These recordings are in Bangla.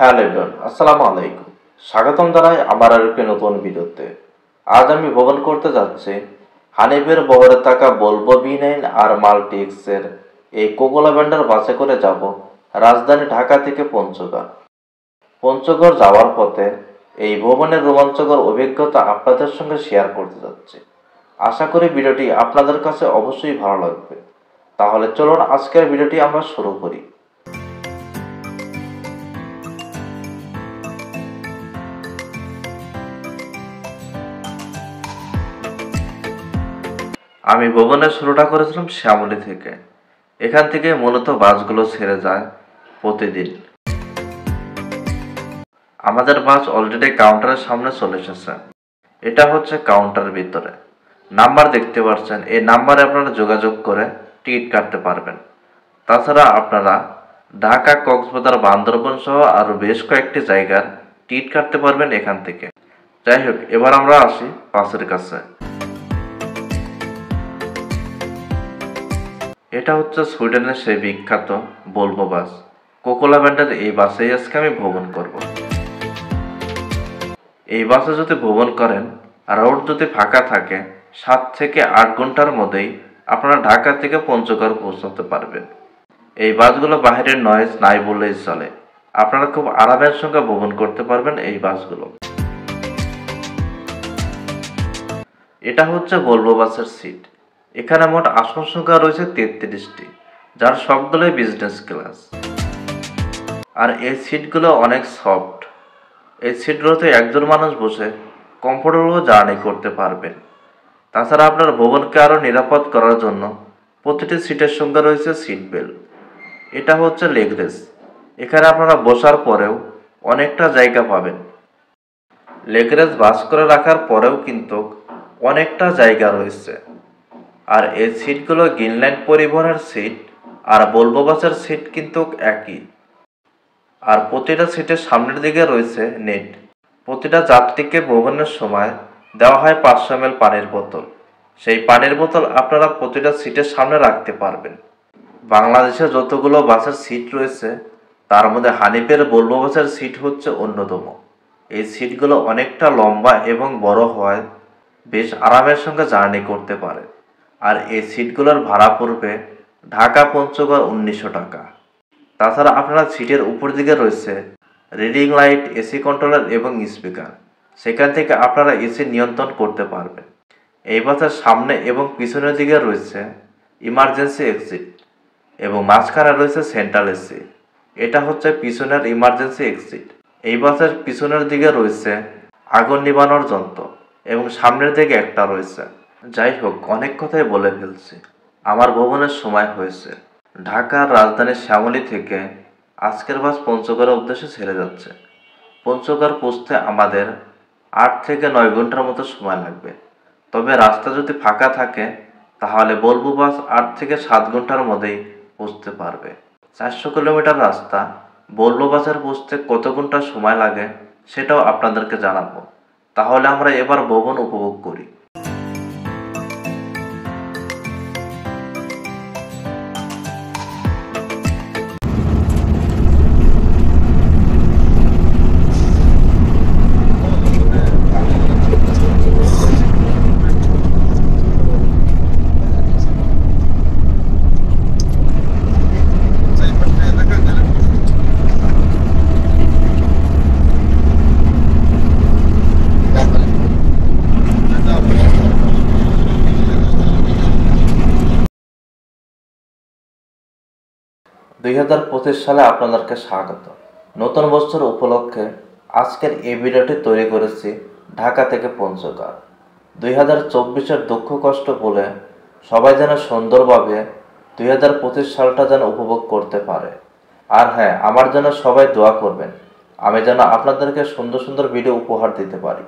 হ্যালো এভরিওয়ান, আসসালামু আলাইকুম। স্বাগতম জানাই আমার আরেকটি নতুন ভিডিওতে। আজ আমি ভ্রমণ করতে যাচ্ছি হানিফের বহরে থাকা ভলভো V9 আর মাল্টি এক্সের এই কোকোলা ভ্যান্ডার বাসে করে যাব রাজধানী ঢাকা থেকে পঞ্চগড়। পঞ্চগড় যাওয়ার পথে এই ভ্রমণের রোমাঞ্চকর অভিজ্ঞতা আপনাদের সঙ্গে শেয়ার করতে যাচ্ছি। আশা করি ভিডিওটি আপনাদের কাছে অবশ্যই ভালো লাগবে। তাহলে চলুন আজকের ভিডিওটি আমরা শুরু করি। আমি ভ্রমণের শুরুটা করেছিলাম শ্যামলী থেকে। এখান থেকে মূলত বাসগুলো ছেড়ে যায় প্রতিদিন। আমাদের বাস অলরেডি কাউন্টারের সামনে চলে এসেছে। এটা হচ্ছে কাউন্টারের ভিতরে। নাম্বার দেখতে পাচ্ছেন, এই নাম্বারে আপনারা যোগাযোগ করে টিকিট কাটতে পারবেন। তাছাড়া আপনারা ঢাকা, কক্সবাজার, বান্দরবন সহ আরও বেশ কয়েকটি জায়গার টিকিট কাটতে পারবেন এখান থেকে। যাই হোক, এবার আমরা আসি বাসের কাছে। এটা হচ্ছে সুইডেনের সেই বিখ্যাত ভলভো বাস। কোকোলা ভ্যান্ডার এই বাসেই আজকে আমি ভ্রমণ করব। এই বাসে যদি ভ্রমণ করেন আর রোড যদি ফাঁকা থাকে 7 থেকে 8 ঘন্টার মধ্যেই আপনারা ঢাকা থেকে পঞ্চগড় পৌঁছাতে পারবেন। এই বাসগুলো বাইরের নয়েজ নাই বললেই চলে। আপনারা খুব আরামের সঙ্গে ভ্রমণ করতে পারবেন এই বাসগুলো। এটা হচ্ছে ভলভো বাসের সিট। এখানে মোট আসন সংখ্যা রয়েছে 33টি, যার সবগুলোই বিজনেস ক্লাস। আর এই সিটগুলো অনেক সফট। এই সিটগুলোতে একজন মানুষ বসে কমফোর্টেবল জার্নি করতে পারবেন। তাছাড়া আপনার ভ্রমণকে আরও নিরাপদ করার জন্য প্রতিটি সিটের সঙ্গে রয়েছে সিট বেল্ট। এটা হচ্ছে লেগ রেস্ট। এখানে আপনারা বসার পরেও অনেকটা জায়গা পাবেন। লেগ রেস্ট বাস করে রাখার পরেও কিন্তু অনেকটা জায়গা রয়েছে। আর এই সিটগুলো গ্রিনল্যান্ড পরিবহনের সিট আর ভলভো বাসের সিট কিন্তু একই। আর প্রতিটা সিটের সামনের দিকে রয়েছে নেট। প্রতিটা যাত্রীকে ভ্রমণের সময় দেওয়া হয় 500 ml পানির বোতল। সেই পানির বোতল আপনারা প্রতিটা সিটের সামনে রাখতে পারবেন। বাংলাদেশে যতগুলো বাসের সিট রয়েছে তার মধ্যে হানিফের ভলভো বাসের সিট হচ্ছে অন্যতম। এই সিটগুলো অনেকটা লম্বা এবং বড় হওয়ায় বেশ আরামের সঙ্গে জার্নি করতে পারে। আর এই সিটগুলোর ভাড়া পড়বে ঢাকা পঞ্চগড় 1900 টাকা। তাছাড়া আপনারা সিটের উপর দিকে রয়েছে রিডিং লাইট, এসি কন্ট্রোলার এবং স্পিকার। সেখান থেকে আপনারা এসি নিয়ন্ত্রণ করতে পারবেন। এই বাসের সামনে এবং পিছনের দিকে রয়েছে ইমার্জেন্সি এক্সিট এবং মাঝখানে রয়েছে সেন্ট্রাল এসি। এটা হচ্ছে পিছনের ইমার্জেন্সি এক্সিট। এই বাসের পিছনের দিকে রয়েছে আগুন নিভানোর যন্ত্র এবং সামনের দিকে একটা রয়েছে। যাই হোক, অনেক কথাই বলে ফেলছি। আমার ভ্রমণের সময় হয়েছে। ঢাকার রাজধানী শ্যামলী থেকে আজকের বাস পঞ্চগড়ের উদ্দেশ্যে ছেড়ে যাচ্ছে। পঞ্চগড় পৌঁছতে আমাদের 8 থেকে 9 ঘন্টার মতো সময় লাগবে। তবে রাস্তা যদি ফাঁকা থাকে তাহলে ভলভো বাস 8 থেকে 7 ঘন্টার মধ্যেই পৌঁছতে পারবে। 400 কিলোমিটার রাস্তা ভলভো বাসের পৌঁছতে কত ঘন্টা সময় লাগে সেটাও আপনাদেরকে জানাবো। তাহলে আমরা এবার ভ্রমণ উপভোগ করি। দুই 2025 সালে আপনাদেরকে স্বাগত। নতুন বছর উপলক্ষে আজকের এই ভিডিওটি তৈরি করেছি ঢাকা থেকে পঞ্চগড়। 2024-এর দুঃখ কষ্ট বলে সবাই যেন সুন্দরভাবে 2025 সালটা যেন উপভোগ করতে পারে। আর হ্যাঁ, আমার জন্য সবাই দোয়া করবেন, আমি যেন আপনাদেরকে সুন্দর সুন্দর ভিডিও উপহার দিতে পারি।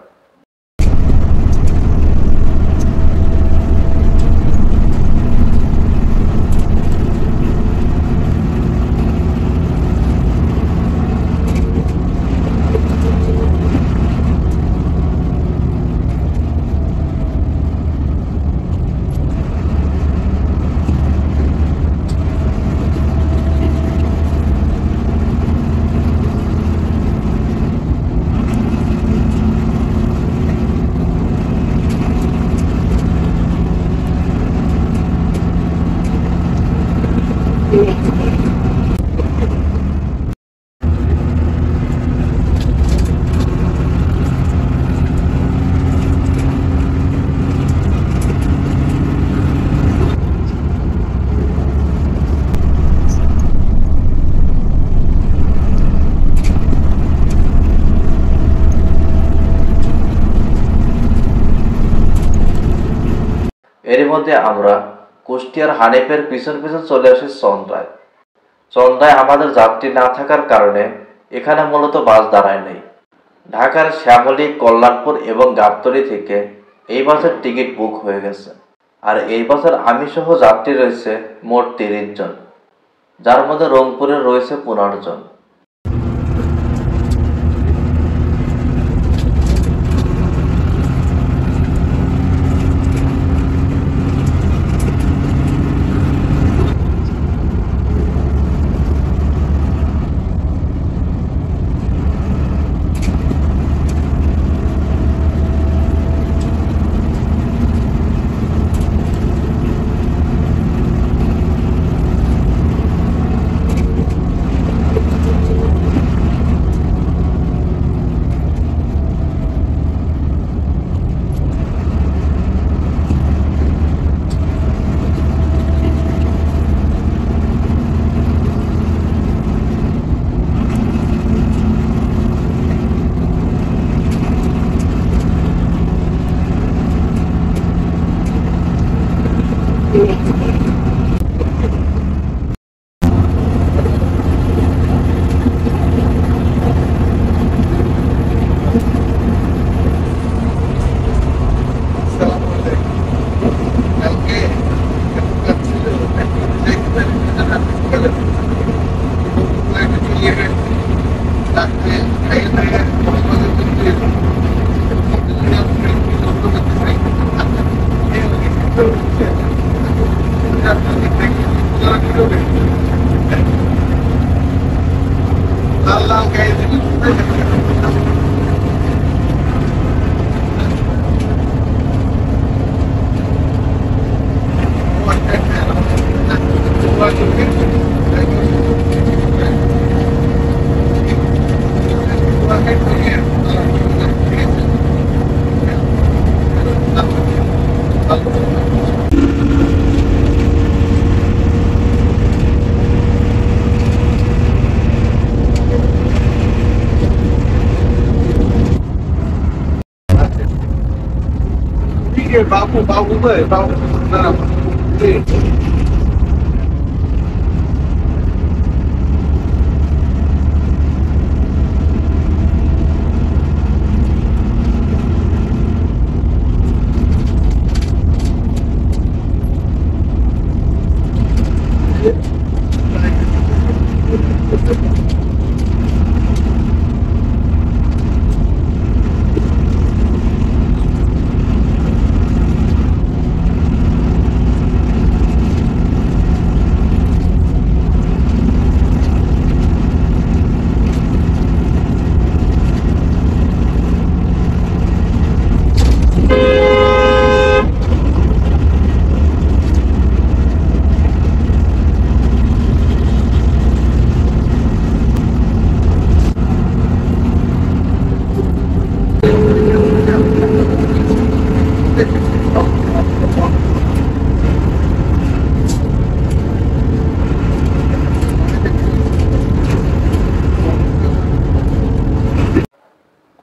মধ্যে আমরা কুষ্টিয়ার হানিফের পিছন পিছন চলে আসি চন্দ্রায়। চন্দ্রায় আমাদের যাত্রী না থাকার কারণে এখানে মূলত বাস দাঁড়ায় নেই। ঢাকার শ্যামলী, কল্যাণপুর এবং গাবতলী থেকে এই বাসের টিকিট বুক হয়ে গেছে। আর এই বাসের আমি সহ যাত্রী রয়েছে মোট 30 জন, যার মধ্যে রংপুরের রয়েছে 15 জন।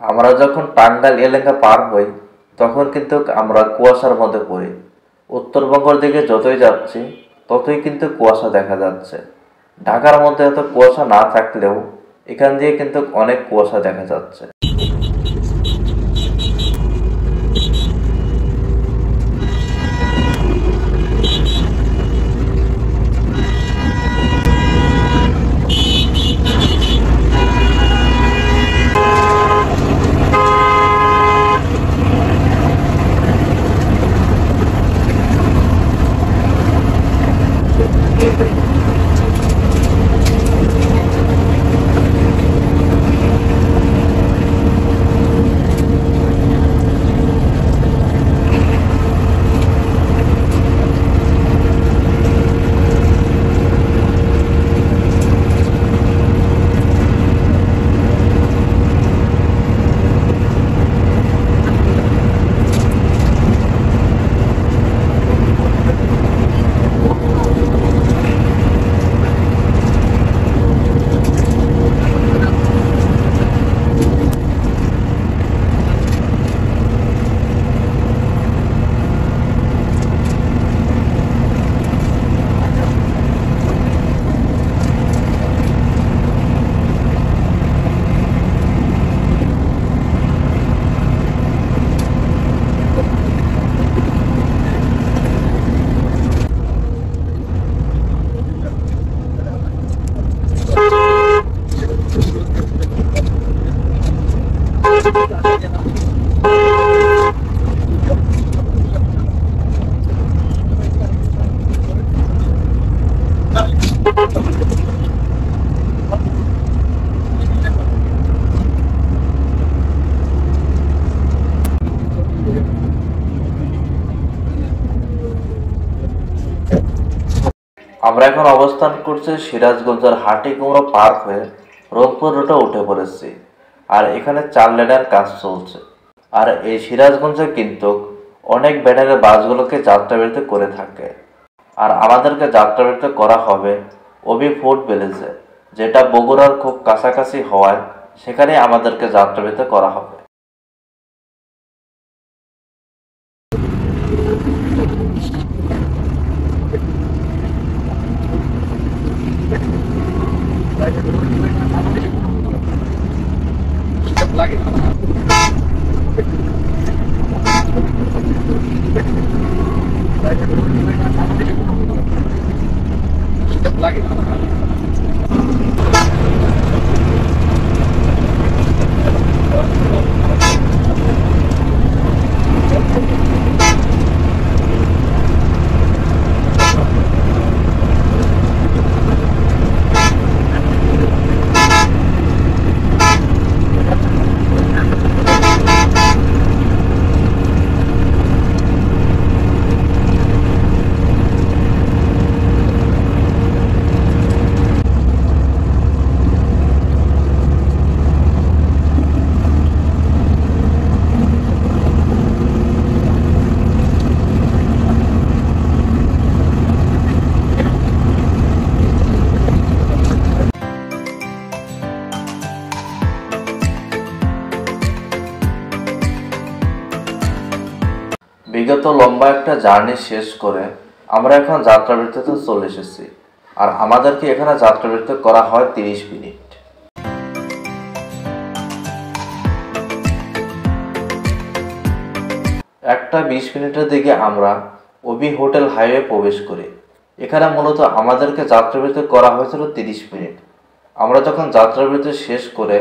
আমরা যখন টাঙ্গাইল এলাকা পার হই তখন কিন্তু আমরা কুয়াশার মধ্যে পড়ি। উত্তরবঙ্গের দিকে যতই যাচ্ছি ততই কিন্তু কুয়াশা দেখা যাচ্ছে। ঢাকার মধ্যে এত কুয়াশা না থাকলেও এখান দিয়ে কিন্তু অনেক কুয়াশা দেখা যাচ্ছে। আমরা এখন অবস্থান করছি সিরাজগঞ্জের হাটিকুমড়া পার্ক হয়ে রংপুর রুটে উঠে পড়েছি। আর এখানে 4 লেনের কাজ চলছে। আর এই সিরাজগঞ্জে কিন্তু অনেক ব্যাটারি বাসগুলোকে যাত্রাবিরতি করে থাকে। আর আমাদেরকে যাত্রাবিরতি করা হবে ওবি ফোর্ট ভিলেজে, যেটা বগুড়ার খুব কাছাকাছি হওয়ায় সেখানে আমাদেরকে যাত্রাবিরতি করা হবে। বিগত লম্বা একটা জার্নি শেষ করে আমরা এখন যাত্রাবিরতিতে চলে এসেছি। আর আমাদেরকে এখানে যাত্রাবিরতি করা হয় 30 মিনিট। একটা 20 মিনিটের দিকে আমরা ওবি হোটেল হাইওয়ে প্রবেশ করি। এখানে মূলত আমাদেরকে যাত্রাবিরতি করা হয়েছিল 30 মিনিট। আমরা যখন যাত্রাবিরতি শেষ করে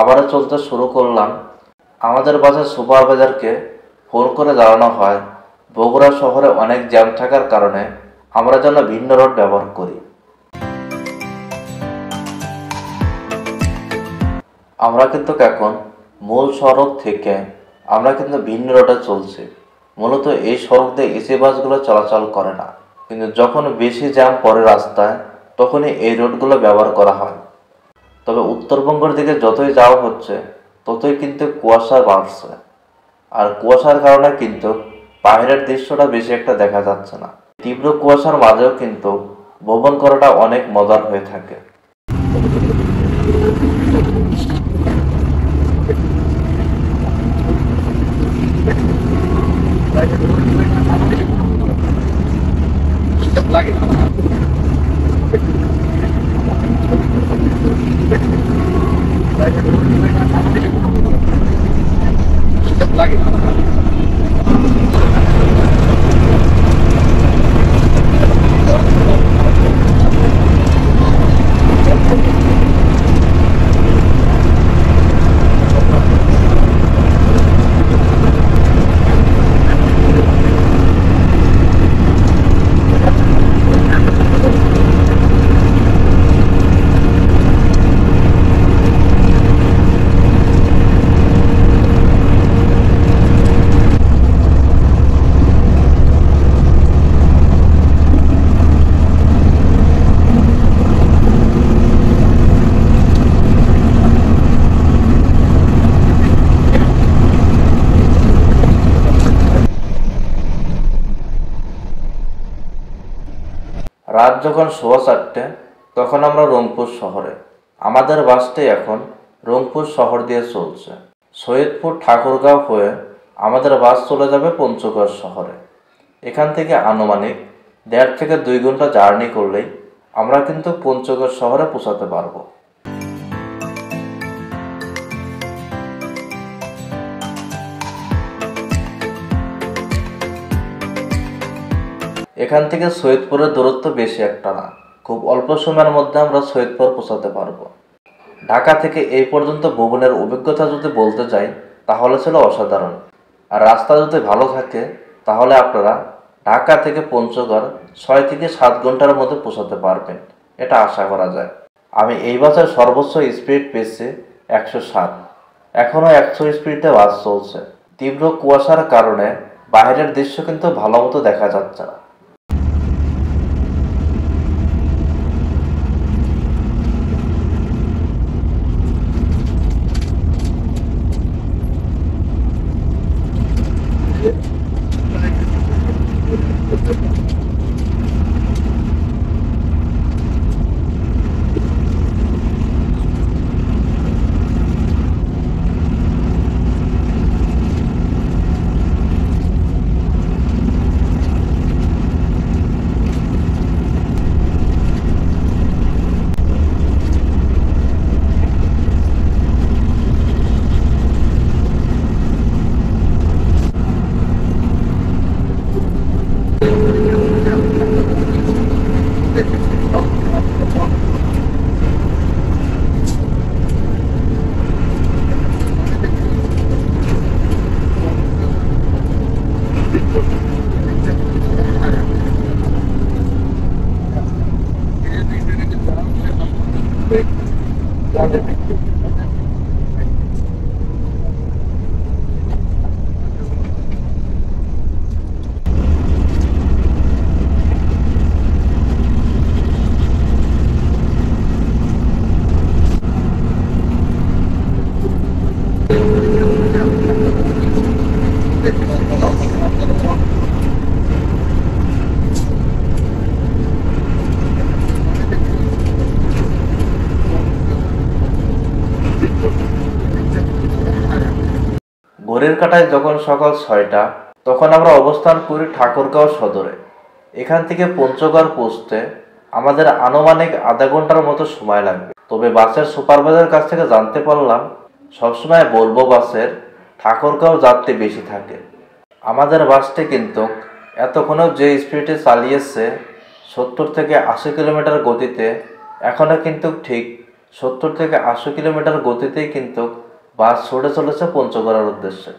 আবারও চলতে শুরু করলাম, আমাদের বাসার সুপারভাইজারকে ফোন করে জানানো হয় বগুড়া শহরে অনেক জ্যাম থাকার কারণে আমরা যেন ভিন্ন রোড ব্যবহার করি। আমরা কিন্তু এখন মূল সড়ক থেকে আমরা কিন্তু ভিন্ন রোডে চলছি। মূলত এই সড়ক দিয়ে এসি বাসগুলো চলাচল করে না, কিন্তু যখন বেশি জ্যাম পড়ে রাস্তায় তখনই এই রোডগুলো ব্যবহার করা হয়। তবে উত্তরবঙ্গের দিকে যতই যাওয়া হচ্ছে ততই কিন্তু কুয়াশা বাড়ছে। আর কুয়াশার কারণে কিন্তু বাইরের দৃশ্যটা বেশি একটা দেখা যাচ্ছে না। তীব্র কুয়াশার মাঝেও কিন্তু ভ্রমণ করাটা অনেক মজার হয়ে থাকে। রাত যখন 4:15 তখন আমরা রংপুর শহরে। আমাদের বাসটি এখন রংপুর শহর দিয়ে চলছে। সৈয়দপুর ঠাকুরগাঁও হয়ে আমাদের বাস চলে যাবে পঞ্চগড় শহরে। এখান থেকে আনুমানিক 1.5 থেকে 2 ঘন্টা জার্নি করলেই আমরা কিন্তু পঞ্চগড় শহরে পৌঁছাতে পারবো। এখান থেকে সৈয়দপুরের দূরত্ব বেশি একটা না, খুব অল্প সময়ের মধ্যে আমরা সৈয়দপুর পৌঁছাতে পারবো। ঢাকা থেকে এই পর্যন্ত ভ্রমণের অভিজ্ঞতা যদি বলতে চাই তাহলে ছিল অসাধারণ। আর রাস্তা যদি ভালো থাকে তাহলে আপনারা ঢাকা থেকে পঞ্চগড় 6 থেকে 7 ঘন্টার মধ্যে পৌঁছাতে পারবেন, এটা আশা করা যায়। আমি এই বাসের সর্বোচ্চ স্পিড পেয়েছি 107, এখনও 100 স্পিডে বাস চলছে। তীব্র কুয়াশার কারণে বাইরের দৃশ্য কিন্তু ভালো মতো দেখা যাচ্ছে না। ঘড়ির কাঁটায় যখন সকাল 6টা, তখন আমরা অবস্থান করি ঠাকুরগাঁও সদরে। এখান থেকে পঞ্চগড় পৌঁছতে আমাদের আনুমানিক আধা ঘন্টার মতো সময় লাগবে। তবে বাসের সুপারভাইজারের কাছ থেকে জানতে পারলাম সবসময় ভলভো বাসের ঠাকুরগাঁও যাত্রী বেশি থাকে। আমাদের বাসটি কিন্তু এতক্ষণেও যে স্পিডে চালিয়েছে 70 থেকে 80 কিলোমিটার গতিতে, এখনও কিন্তু ঠিক 70 থেকে 80 কিলোমিটার গতিতেই কিন্তু বাস ছুটে চলেছে পঞ্চগড়ের উদ্দেশ্যে।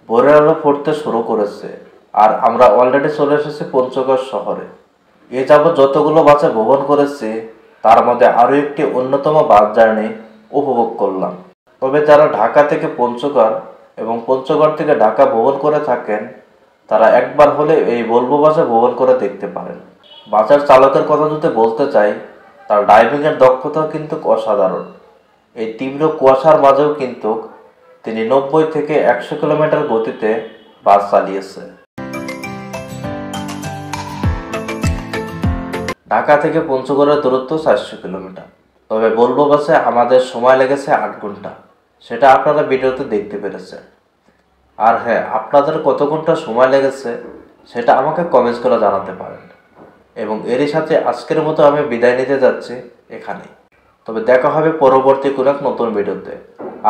ভোরের আলো ফুটতে শুরু করেছে আর আমরা অলরেডি চলে এসেছি পঞ্চগড় শহরে। এ যাবৎ যতগুলো বাসে ভ্রমণ করেছি তার মধ্যে আরও একটি অন্যতম বাস জার্নি উপভোগ করলাম। তবে যারা ঢাকা থেকে পঞ্চগড় এবং পঞ্চগড় থেকে ঢাকা ভ্রমণ করে থাকেন তারা একবার হলে এই ভলভো বাসে ভ্রমণ করে দেখতে পারেন। বাসের চালকের কথা যদি বলতে চাই, তার ড্রাইভিংয়ের দক্ষতা কিন্তু অসাধারণ। এই তীব্র কুয়াশার মাঝেও কিন্তু তিনি 90 থেকে 100 কিলোমিটার গতিতে বাস চালিয়েছে। ঢাকা থেকে পঞ্চগড়ের দূরত্ব 400 কিলোমিটার। তবে ভলভো বাসে আমাদের সময় লেগেছে 8 ঘন্টা, সেটা আপনারা ভিডিওতে দেখতে পেরেছেন। আর হ্যাঁ, আপনাদের কত ঘন্টা সময় লেগেছে সেটা আমাকে কমেন্টস করে জানাতে পারেন। এবং এরই সাথে আজকের মতো আমি বিদায় নিতে যাচ্ছি এখানেই। তবে দেখা হবে পরবর্তী কোনো এক নতুন ভিডিওতে।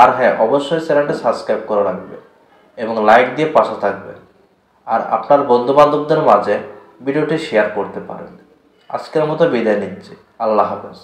আর হ্যাঁ, অবশ্যই চ্যানেলটা সাবস্ক্রাইব করে রাখবেন এবং লাইক দিয়ে পাশে থাকবেন। আর আপনার বন্ধুবান্ধবদের মাঝে ভিডিওটি শেয়ার করতে পারেন। আজকের মতো বিদায় নিচ্ছি। আল্লাহ হাফেজ।